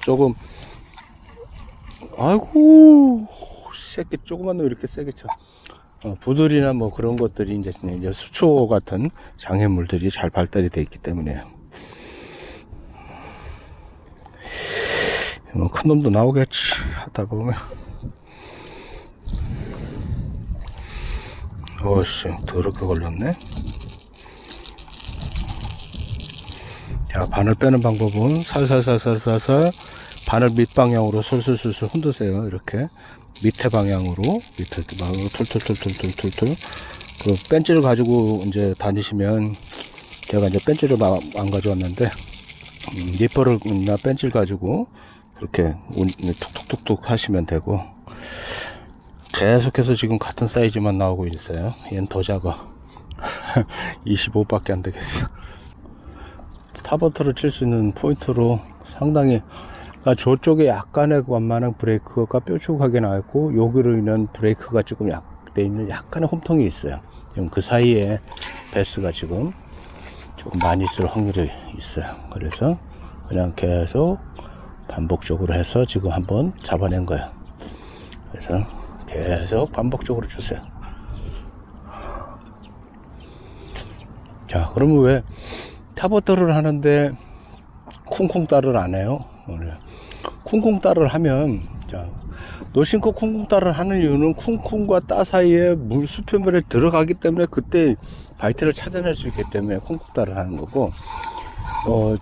조금, 아이고 새끼 조그만 놈 이렇게 세게 쳐. 부들이나 뭐 그런 것들이 이제 수초 같은 장애물들이 잘 발달이 되어 있기 때문에, 큰 놈도 나오겠지 하다 보면. 어씨, 더럽게 걸렸네. 자, 바늘 빼는 방법은 살살살살살살 바늘 밑방향으로 솔솔솔솔 흔드세요. 이렇게 밑에 방향으로, 툴툴툴툴툴툴툴. 그 벤치를 가지고 이제 다니시면, 제가 이제 벤치를 안 가져왔는데, 니퍼나 벤치를 가지고 그렇게 툭툭툭툭 하시면 되고, 계속해서 지금 같은 사이즈만 나오고 있어요. 얘는 더 작아. 25밖에 안 되겠어. 타버터를 칠 수 있는 포인트로 상당히, 그러니까 저쪽에 약간의 완만한 브레이크가 뾰족하게 나왔고, 여기로 인한 브레이크가 조금 돼 있는 약간의 홈통이 있어요. 지금 그 사이에 베스가 지금 조금 많이 있을 확률이 있어요. 그래서 그냥 계속 반복적으로 해서 지금 한번 잡아낸 거예요. 그래서 계속 반복적으로 주세요. 자, 그러면 왜 타버터를 하는데 쿵쿵 따를 안 해요? 오늘 쿵쿵 따를 하면, 자, 노싱코 쿵쿵 따를 하는 이유는 쿵쿵과 따 사이에 물 수표면에 들어가기 때문에, 그때 바이트를 찾아낼 수 있기 때문에 쿵쿵 따를 하는 거고,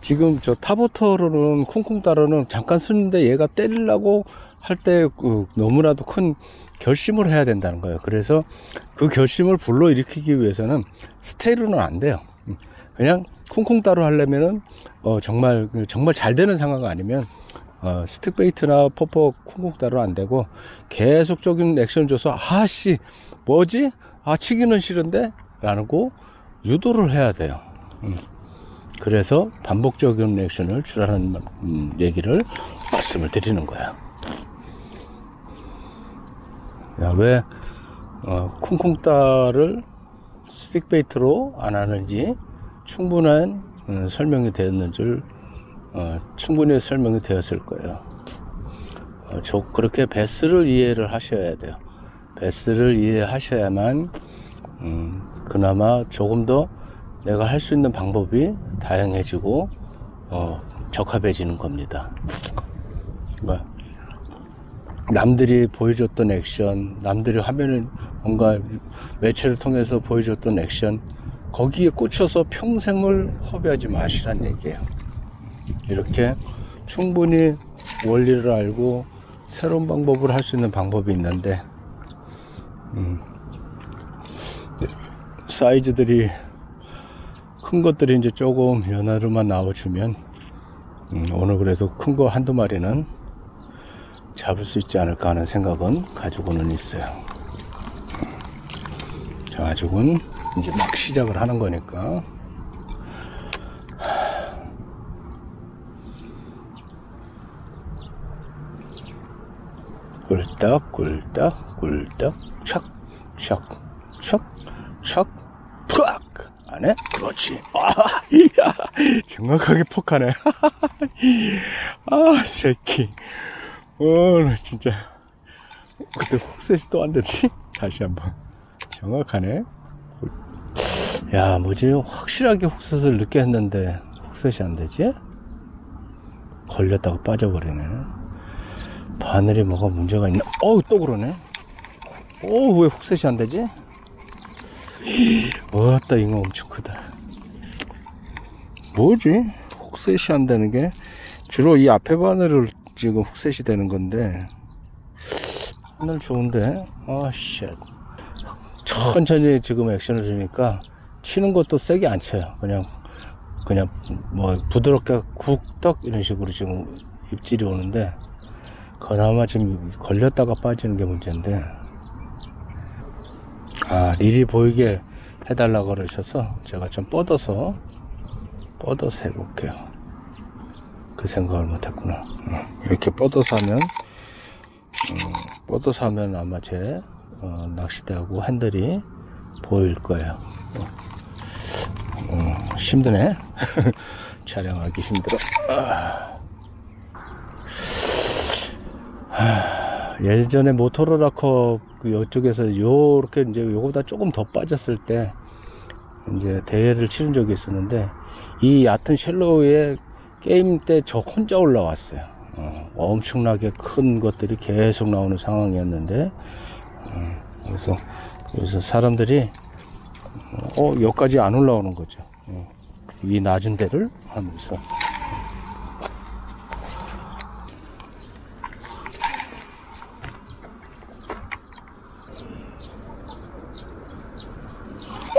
지금 저 타보터로는 쿵쿵 따로는 잠깐 쓰는데 얘가 때리려고 할 때 너무나도 큰 결심을 해야 된다는 거예요. 그래서 그 결심을 불러일으키기 위해서는 스테이로는 안 돼요. 그냥 쿵쿵 따로 하려면은 정말 잘 되는 상황 아니면 스틱 베이트나 퍼퍼 쿵쿵 따로 안 되고 계속적인 액션 줘서 아씨 뭐지? 치기는 싫은데? 라고 유도를 해야 돼요. 그래서 반복적인 액션을 주라는 얘기를 말씀을 드리는 거야. 왜 쿵쿵 따를 스틱 베이트로 안 하는지 충분한 설명이 되었는지 충분히 설명이 되었을 거예요. 그렇게 베스를 이해를 하셔야 돼요. 베스를 이해하셔야만 그나마 조금 더 내가 할 수 있는 방법이 다양해지고 적합해지는 겁니다. 남들이 보여줬던 액션, 남들이 화면을 뭔가 매체를 통해서 보여줬던 액션, 거기에 꽂혀서 평생을 허비하지 마시란 얘기예요. 이렇게 충분히 원리를 알고 새로운 방법을 할 수 있는 방법이 있는데 사이즈들이 큰 것들이 이제 조금 연하로만 나와주면 오늘 그래도 큰 거 한두 마리는 잡을 수 있지 않을까 하는 생각은 가지고는 있어요. 자, 아직은 이제 막 시작을 하는 거니까. 꿀딱 꿀딱 꿀딱 촥촥촥촥 푸악 안해? 그렇지. 이야, 정확하게 폭하네. 새끼. 나 진짜 그때 훅셋이 또 안 되지? 다시 한번. 정확하네. 야, 뭐지? 확실하게 훅셋을 늦게 했는데 훅셋이 안 되지? 걸렸다가 빠져버리네. 바늘이 뭐가 문제가 있나? 또 그러네. 왜 훅셋이 안 되지? 왔다, 잉어 엄청 크다. 뭐지? 훅셋이 안 되는 게 주로 이 앞에 바늘을 지금 훅셋이 되는 건데 바늘 좋은데 쉣. 천천히 지금 액션을 주니까 치는 것도 세게 안 쳐요. 그냥 뭐 부드럽게 쿡떡 이런 식으로 지금 입질이 오는데 그나마 지금 걸렸다가 빠지는 게 문제인데 릴이 보이게 해달라고 그러셔서 제가 좀 뻗어서 해볼게요. 그 생각을 못했구나. 이렇게 뻗어서 하면 아마 제 낚싯대하고 핸들이 보일 거예요. 힘드네. 촬영하기 힘들어. 예전에 모토로라 컵 이쪽에서 요렇게 이제 요거보다 조금 더 빠졌을 때 이제 대회를 치른 적이 있었는데 이 얕은 쉘로우에 게임 때 저 혼자 올라왔어요. 엄청나게 큰 것들이 계속 나오는 상황이었는데 그래서 사람들이 여기까지 안 올라오는 거죠. 이 낮은 데를 하면서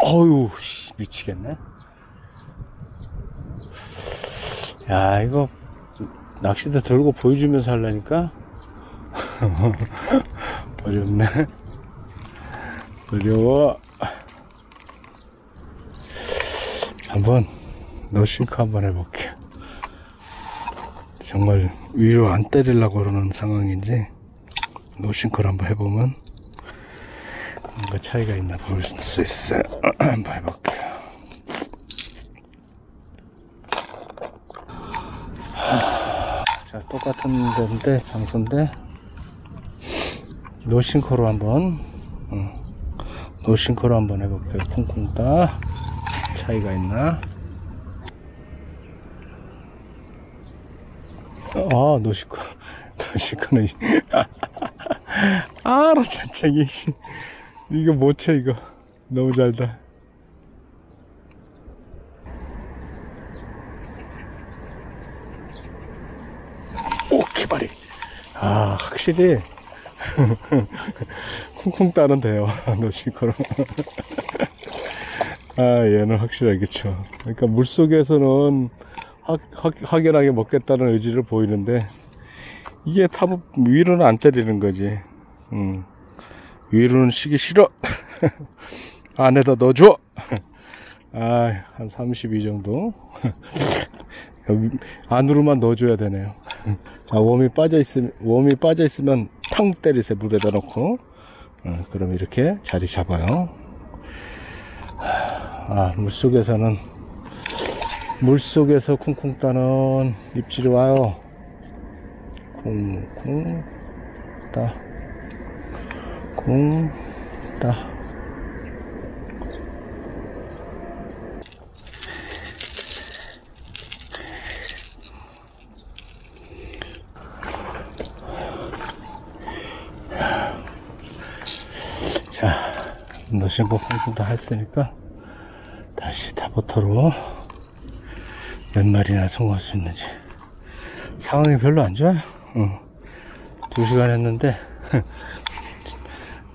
어휴 미치겠네. 야, 이거 낚시대 들고 보여주면서 하려니까 어렵네. 어려워. 한번 노싱크 한번 해볼게요. 정말 위로 안 때리려고 그러는 상황인지 노싱크를 한번 해보면 뭔가 차이가 있나 볼 수 있어요. 한번 해볼게요. 자, 똑같은 데인데 장소인데 노싱크로 한번 해볼게요. 쿵쿵 따 차이가 있나? 노싱크는 나 잔챙이 이거 못 쳐. 이거 너무 잘다. 아, 확실히 쿵쿵 따는데요. 노시코로. 아, 얘는 확실하겠죠. 그러니까 물속에서는 확연하게 먹겠다는 의지를 보이는데, 이게 타부 위로는 안 때리는 거지. 위로는 쉬기 싫어. 안에다 넣어줘. 아, 한 32 정도. 안으로만 넣어줘야 되네요. 자, 웜이 빠져 있으면 탕 때리세요. 물에다 넣고. 그럼 이렇게 자리 잡아요. 아, 물속에서 쿵쿵 따는 입질이 와요. 쿵쿵 따, 쿵 따. 자, 노신고 쿵쿵 다 했으니까 다시 타버터로 몇 마리나 성공할 수 있는지. 상황이 별로 안 좋아요. 2시간 했는데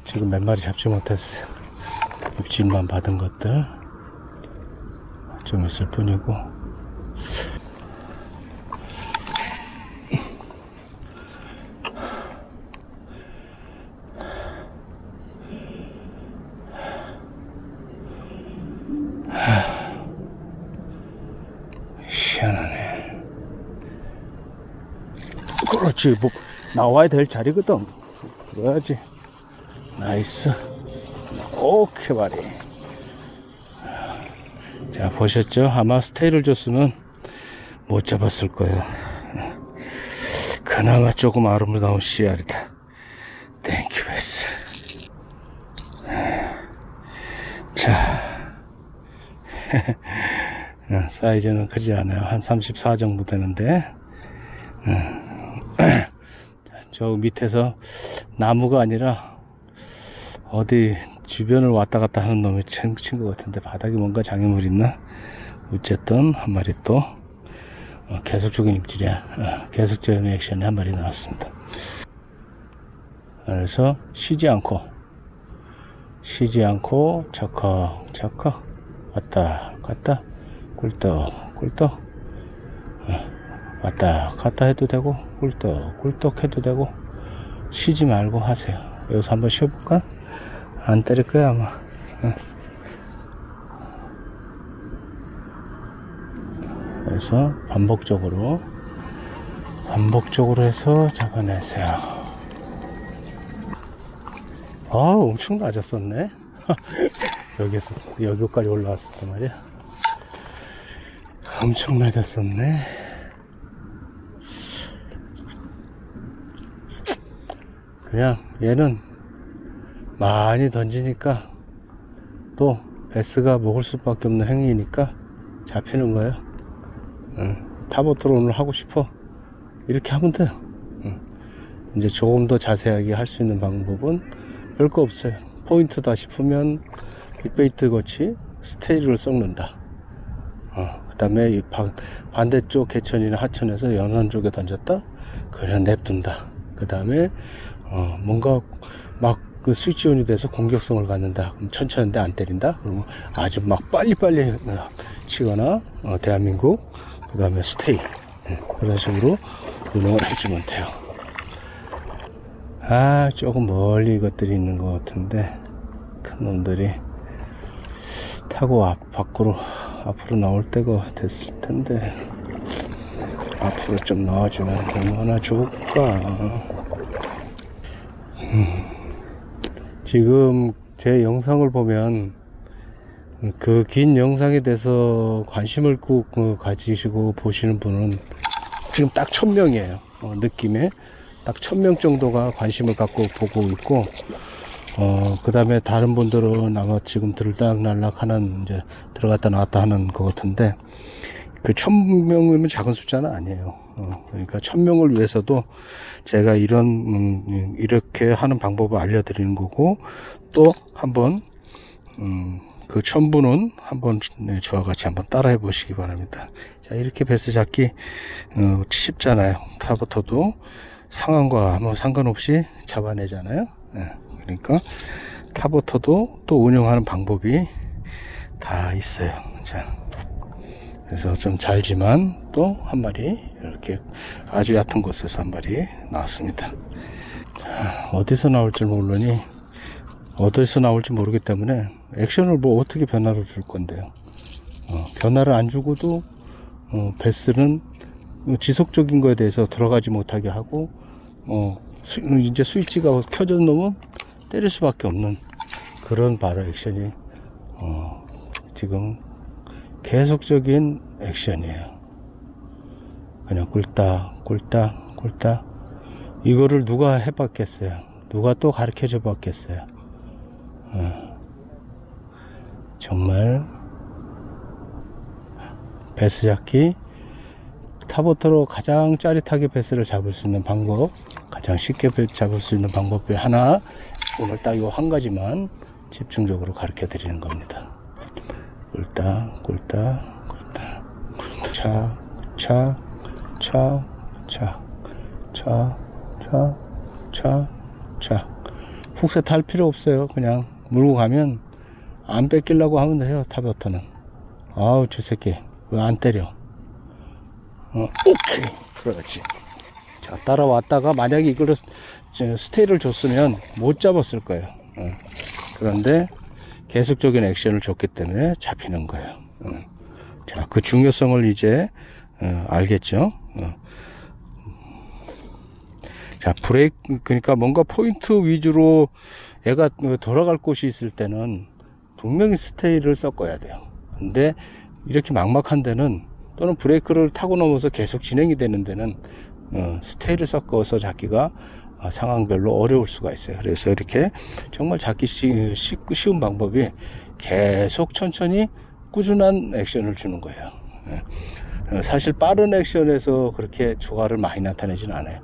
지금 몇 마리 잡지 못했어요. 입질만 받은 것들 좀 있을 뿐이고. 희한하네. 그렇지, 뭐 나와야 될 자리거든. 그래야지. 나이스. 오케이 바리. 자, 보셨죠? 아마 스테이를 줬으면 못 잡았을 거예요. 그나마 조금 아름다운 씨알이다. 땡큐 베스. 자, 사이즈는 크지 않아요. 한 34 정도 되는데, 저 밑에서 나무가 아니라 어디 주변을 왔다 갔다 하는 놈이 친 것 같은데, 바닥에 뭔가 장애물 있나? 어쨌든 한 마리 또 계속적인 입질이야. 계속적인 액션이 한 마리 나왔습니다. 그래서 쉬지 않고 척척 왔다 갔다 꿀떡 왔다 갔다 해도 되고 꿀떡 해도 되고, 쉬지 말고 하세요. 여기서 한번 쉬어볼까? 안 때릴 거야 아마. 그래서 반복적으로 해서 잡아내세요. 아, 엄청 낮았었네. 여기까지 올라왔었단 말이야. 엄청 낮았었네. 그냥 얘는 많이 던지니까 또 베스가 먹을 수밖에 없는 행위니까 잡히는 거예요. 타버트로 오늘 하고 싶어, 이렇게 하면 돼요. 이제 조금 더 자세하게 할 수 있는 방법은 별거 없어요. 포인트다 싶으면 빅베이트 같이 스테이를 썩는다. 그 다음에 이 반대쪽 개천이나 하천에서 연안 쪽에 던졌다, 그냥 냅둔다. 그 다음에 뭔가 막 그 스위치온이 돼서 공격성을 갖는다. 그럼 천천히인데 안 때린다. 그러면 아주 막 빨리빨리 치거나, 대한민국, 그 다음에 스테이, 그런 식으로 운영을 해주면 돼요. 아, 조금 멀리 이것들이 있는 것 같은데, 큰 놈들이 타고 앞으로 나올 때가 됐을 텐데, 앞으로 좀 나와주면 얼마나 좋을까. 지금 제 영상을 보면 그 긴 영상에 대해서 관심을 꼭 가지시고 보시는 분은 지금 딱 1000명이에요. 느낌에 딱 1000명 정도가 관심을 갖고 보고 있고, 그 다음에 다른 분들은 아마 지금 들락날락 하는, 이제 들어갔다 나왔다 하는 것 같은데, 그 1000명이면 작은 숫자는 아니에요. 그러니까 1000명을 위해서도 제가 이렇게 하는 방법을 알려드리는 거고, 또 한번 그 1000분은 한번 저와 같이 한번 따라해 보시기 바랍니다. 자, 이렇게 베스 잡기 쉽잖아요. 타버터도 상황과 아무 상관없이 잡아내잖아요. 예, 그러니까 타버터도 또 운영하는 방법이 다 있어요. 자, 그래서 좀 잘지만 또 한 마리 이렇게 아주 얕은 곳에서 한 마리 나왔습니다. 자, 어디서 나올지 모르니 어디서 나올지 모르기 때문에 액션을 뭐 어떻게 변화를 줄 건데요. 변화를 안 주고도 베스는 지속적인 거에 대해서 들어가지 못하게 하고 이제 스위치가 켜져 놓으면 때릴 수밖에 없는 그런 바로 액션이 지금 계속적인 액션이에요. 그냥 꿀딱 꿀딱 꿀딱. 이거를 누가 해봤겠어요? 누가 또 가르쳐줘 봤겠어요? 정말 베스 잡기, 타버터로 가장 짜릿하게 베스를 잡을 수 있는 방법, 가장 쉽게 잡을 수 있는 방법이 하나, 오늘 딱 이 한 가지만 집중적으로 가르쳐 드리는 겁니다. 꿀딱 꿀딱 꿀딱, 차 차 차 차 차 차 차. 훅셋 할 필요 없어요. 그냥 물고 가면 안 뺏기려고 하면 돼요. 타버터는. 아우 저 새끼 왜 안 때려. 오케이, 그렇지. 자, 따라왔다가 만약에 이걸 스테이를 줬으면 못 잡았을 거예요. 그런데 계속적인 액션을 줬기 때문에 잡히는 거예요. 자, 그 중요성을 이제 알겠죠? 자, 브레이크, 그러니까 뭔가 포인트 위주로 얘가 돌아갈 곳이 있을 때는 분명히 스테이를 섞어야 돼요. 근데 이렇게 막막한 데는, 또는 브레이크를 타고 넘어서 계속 진행이 되는 데는 스테이를 섞어서 잡기가 상황별로 어려울 수가 있어요. 그래서 이렇게 정말 잡기 쉬운 방법이 계속 천천히 꾸준한 액션을 주는 거예요. 사실 빠른 액션에서 그렇게 조화를 많이 나타내지는 않아요.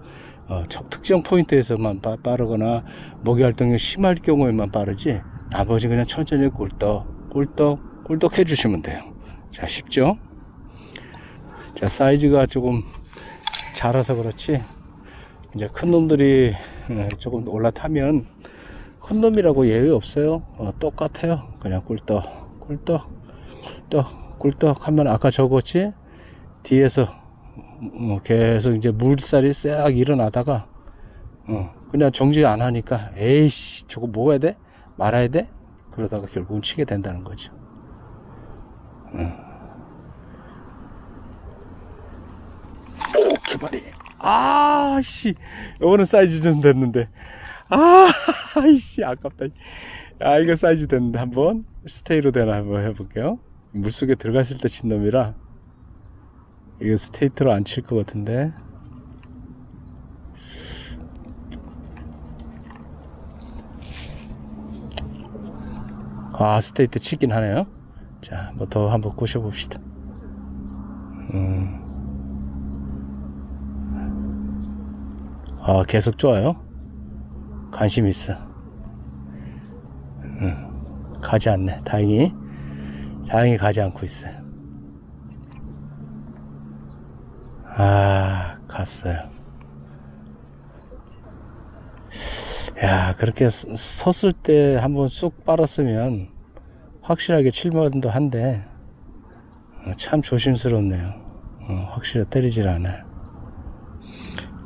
특정 포인트에서만 빠르거나 먹이 활동이 심할 경우에만 빠르지, 나머지 그냥 천천히 꿀떡 꿀떡 꿀떡 해주시면 돼요. 자, 쉽죠? 자, 사이즈가 조금 자라서 그렇지, 이제 큰 놈들이 조금 올라타면 큰 놈이라고 예외 없어요. 똑같아요. 그냥 꿀떡 꿀떡 꿀떡 꿀떡 하면, 아까 적었지? 뒤에서 계속 이제 물살이 싹 일어나다가 그냥 정지 안 하니까, 에이씨 저거 먹어야 돼? 말아야 돼? 그러다가 결국은 치게 된다는 거죠. 오, 개발이. 아씨, 요거는 사이즈 좀 됐는데, 아이씨 아깝다. 아, 이거 사이즈 됐는데 한번 스테이로 되나 한번 해볼게요. 물속에 들어갔을 때 친 놈이라 이거 스테이트로 안 칠 것 같은데. 아, 스테이트 치긴 하네요. 자, 뭐 더 한번 꼬셔봅시다. 아, 계속 좋아요. 관심 있어. 가지 않네. 다행히 가지 않고 있어요. 아, 갔어요. 야, 그렇게 섰을 때 한번 쑥 빨았으면 확실하게 칠만도 한데, 참 조심스럽네요. 확실히 때리질 않아요.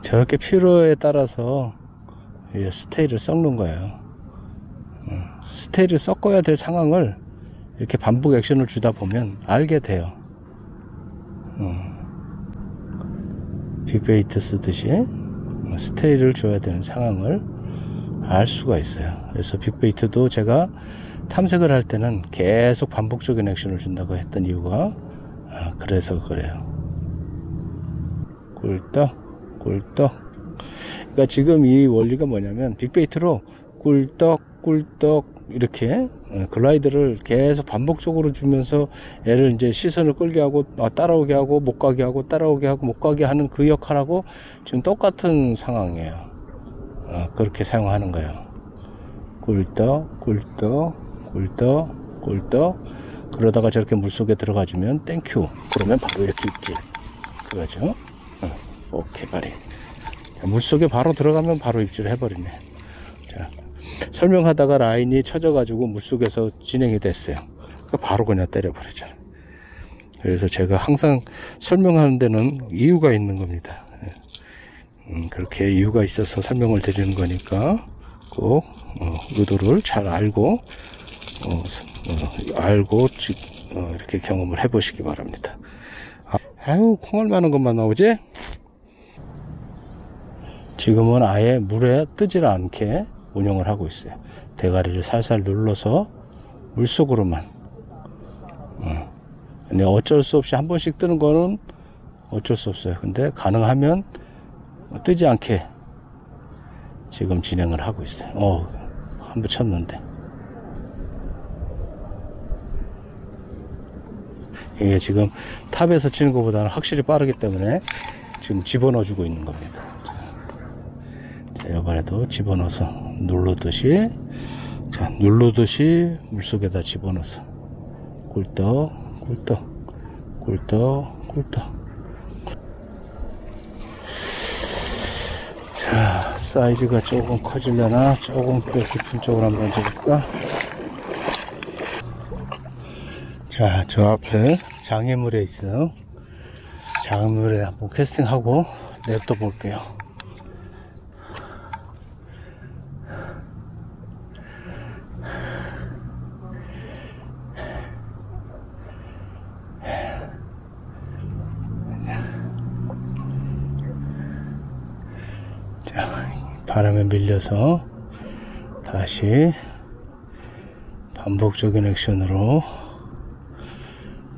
저렇게 필요에 따라서 스테이를 섞는 거예요. 스테이를 섞어야 될 상황을 이렇게 반복 액션을 주다 보면 알게 돼요. 빅베이트 쓰듯이 스테이를 줘야 되는 상황을 알 수가 있어요. 그래서 빅베이트도 제가 탐색을 할 때는 계속 반복적인 액션을 준다고 했던 이유가 그래서 그래요. 꿀떡 꿀떡. 그러니까 지금 이 원리가 뭐냐면, 빅베이트로 꿀떡 꿀떡 이렇게 글라이드를 계속 반복적으로 주면서 얘를 이제 시선을 끌게 하고 따라오게 하고 못 가게 하고 따라오게 하고 못 가게 하는 그 역할하고 지금 똑같은 상황이에요. 그렇게 사용하는 거예요. 꿀떡 꿀떡 꿀떡 꿀떡. 그러다가 저렇게 물속에 들어가주면 땡큐, 그러면 바로 이렇게 있지. 그거죠. 오케이, 발이. 물속에 바로 들어가면 바로 입질을 해버리네. 자, 설명하다가 라인이 쳐져가지고 물속에서 진행이 됐어요. 바로 그냥 때려버리잖아. 그래서 제가 항상 설명하는 데는 이유가 있는 겁니다. 그렇게 이유가 있어서 설명을 드리는 거니까 꼭 의도를 잘 알고 이렇게 경험을 해 보시기 바랍니다. 아유, 콩알 많은 것만 나오지? 지금은 아예 물에 뜨질 않게 운영을 하고 있어요. 대가리를 살살 눌러서 물속으로만. 근데 어쩔 수 없이 한 번씩 뜨는 거는 어쩔 수 없어요. 근데 가능하면 뜨지 않게 지금 진행을 하고 있어요. 한 번 쳤는데. 이게 지금 탑에서 치는 것보다는 확실히 빠르기 때문에 지금 집어넣어 주고 있는 겁니다. 자, 이번에도 집어넣어서 누르듯이, 자, 누르듯이 물속에다 집어넣어서 꿀떡 꿀떡 꿀떡 꿀떡. 자, 사이즈가 조금 커지려나 조금 더 깊은 쪽으로 한번 던져볼까. 자, 저 앞에 장애물에 있어요. 장애물에 한번 캐스팅하고 냅둬 볼게요. 자, 바람에 밀려서 다시 반복적인 액션으로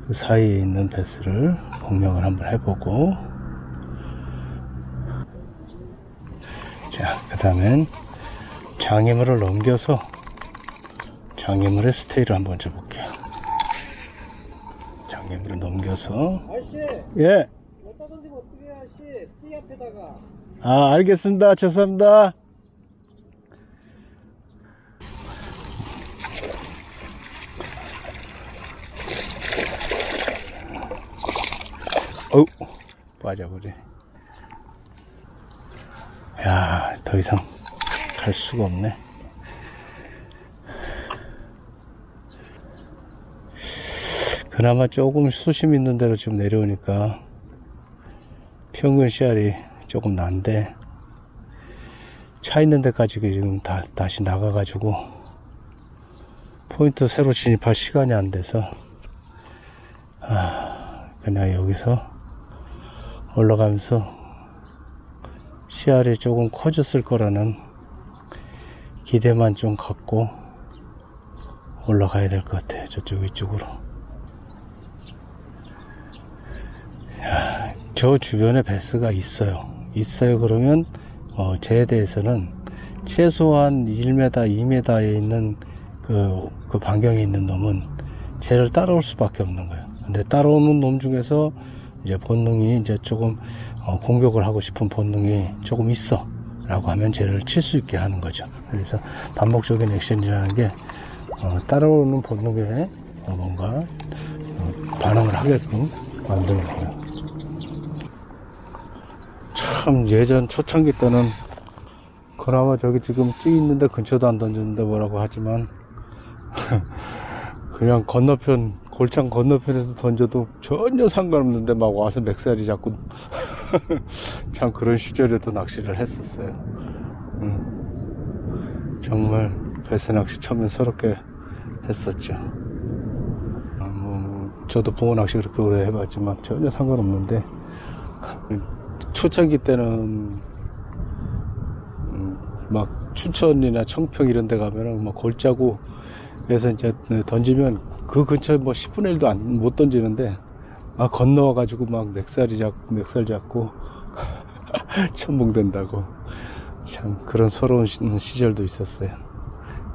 그 사이에 있는 베스를 공략을 한번 해보고, 자, 그 다음엔 장애물을 넘겨서 장애물의 스테이를 한번 줘볼게요. 장애물을 넘겨서. 아저씨, 예. 여기다 던지면 어떻게 해, 아저씨? 띠 앞에다가. 아, 알겠습니다. 죄송합니다. 어우, 빠져버리네. 야, 더 이상 갈 수가 없네. 그나마 조금 수심 있는 데로 지금 내려오니까 평균 씨알이 조금 난데, 차 있는 데까지 지금 다시 나가가지고 포인트 새로 진입할 시간이 안 돼서 그냥 여기서 올라가면서 씨알이 조금 커졌을 거라는 기대만 좀 갖고 올라가야 될 것 같아요. 저쪽 위쪽으로. 자, 저 주변에 베스가 있어요. 그러면 쟤에 대해서는 최소한 1m, 2m에 있는 그 반경에 있는 놈은 쟤를 따라올 수밖에 없는 거예요. 근데 따라오는 놈 중에서 이제 본능이 이제 조금 공격을 하고 싶은 본능이 조금 있어 라고 하면 쟤를 칠 수 있게 하는 거죠. 그래서 반복적인 액션이라는 게 따라오는 본능에 뭔가 반응을 하게끔 만드는 거예요. 참, 예전 초창기 때는 그나마 저기 지금 찌 있는데 근처도 안 던졌는데 뭐라고 하지만 그냥 건너편, 골창 건너편에서 던져도 전혀 상관없는데 막 와서 맥살이 자꾸 참 그런 시절에도 낚시를 했었어요. 정말 배스 낚시 천면스럽게 했었죠. 저도 붕어 낚시 그렇게 오래 해봤지만 전혀 상관없는데, 초창기 때는 막 춘천이나 청평 이런 데 가면은 막 골짜구에서 이제 던지면 그 근처에 뭐 10분의 1도 못 던지는데 막 건너와 가지고 막 맥살 잡고 천봉된다고, 참 그런 서러운 시절도 있었어요.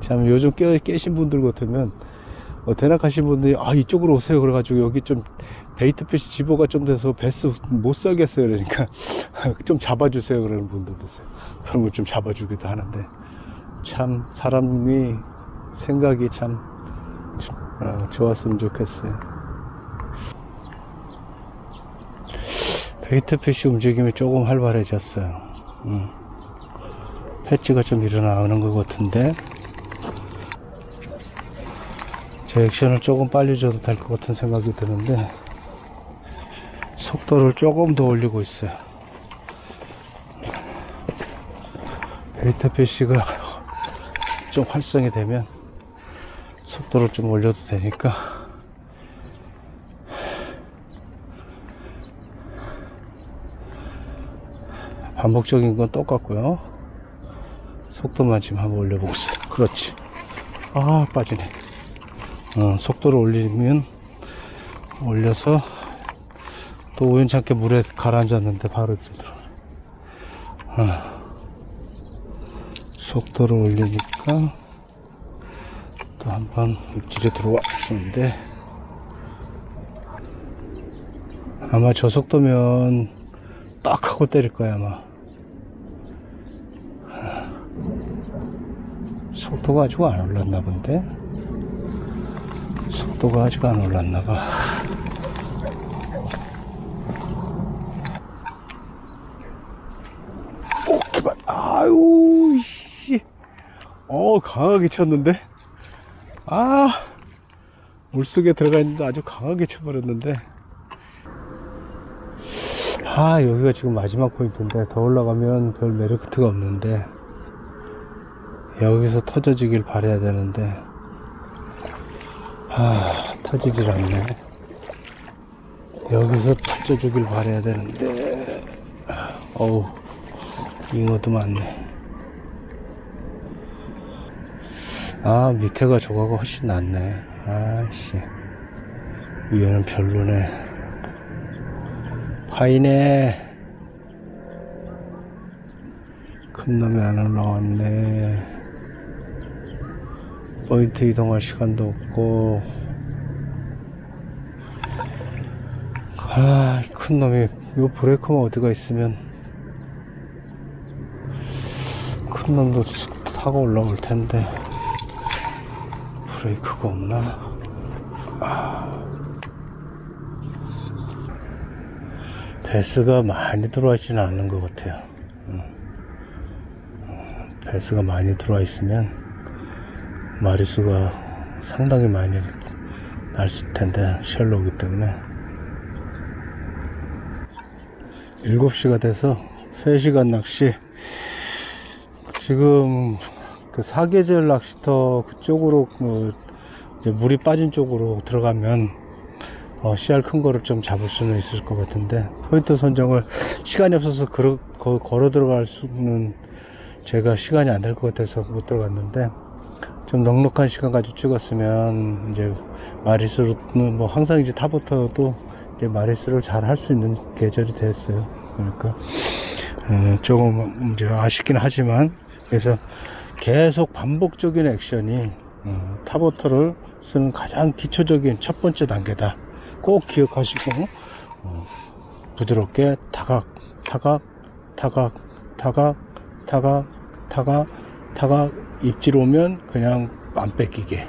참 요즘 깨신 분들 같으면 대낙하신 분들이 이쪽으로 오세요 그래가지고 여기 좀 베이트피시 집어가 좀 돼서 베스 못 살겠어요 그러니까 좀 잡아주세요 그러는 분들도 있어요. 그런 걸 좀 잡아주기도 하는데, 참 사람이 생각이 참 좋았으면 좋겠어요. 베이트피시 움직임이 조금 활발해졌어요. 패치가 좀 일어나는 것 같은데, 제 액션을 조금 빨리 줘도 될 것 같은 생각이 드는데 속도를 조금 더 올리고 있어요. 베이타 패시가 좀 활성이 되면 속도를 좀 올려도 되니까 반복적인 건 똑같고요. 속도만 지금 한번 올려보고 있어요. 그렇지. 아, 빠지네. 속도를 올려서 또 우연찮게 물에 가라앉았는데 바로 들어. 속도를 올리니까 또 한번 입질에 들어왔는데 아마 저 속도면 딱 하고 때릴 거야 아마. 속도가 아직 안 올랐나 본데. 속도가 아직 안 올랐나 봐. 오케이. 아유 씨. 강하게 쳤는데. 물속에 들어가 있는데 아주 강하게 쳐버렸는데. 여기가 지금 마지막 포인트인데 더 올라가면 별 메리트가 없는데 여기서 터져주길 바라야 되는데 터지질 않네. 여기서 터져주길 바라야 되는데 어우 잉어도 많네. 밑에가 조가가 훨씬 낫네. 아이씨 위에는 별로네. 파이네. 큰 놈이 안 올라왔네. 포인트 이동할 시간도 없고. 큰 놈이 요 브레이크만 어디가 있으면 큰 놈도 타고 올라올 텐데 브레이크가 없나? 배스가 많이 들어와 있지는 않는 것 같아요. 배스가 많이 들어와 있으면 마리수가 상당히 많이 날 텐데 셜로우기 때문에 7시가 돼서 3시간 낚시. 지금 그 사계절 낚시터 그쪽으로 이제 물이 빠진 쪽으로 들어가면 씨알 큰 거를 좀 잡을 수는 있을 것 같은데 포인트 선정을 시간이 없어서 걸어 들어갈 수는 제가 시간이 안 될 것 같아서 못 들어갔는데 좀 넉넉한 시간 가지고 찍었으면 이제 마리수는 뭐 항상 이제 타부터도 이제 마리수를 잘 할 수 있는 계절이 됐어요. 그러니까 조금 이제 아쉽긴 하지만 그래서 계속 반복적인 액션이 타버터를 쓰는 가장 기초적인 첫 번째 단계다. 꼭 기억하시고 부드럽게 타각 입질 오면 그냥 안 뺏기게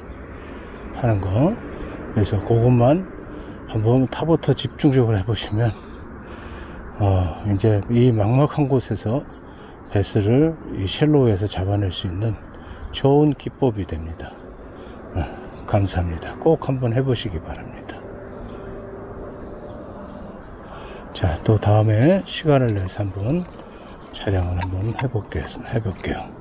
하는 거. 그래서 그것만 한번 타버터 집중적으로 해보시면 이제 이 막막한 곳에서 베스를 이 쉘로우에서 잡아낼 수 있는 좋은 기법이 됩니다. 감사합니다. 꼭 한번 해보시기 바랍니다. 자, 또 다음에 시간을 내서 한번 촬영을 한번 해볼게요.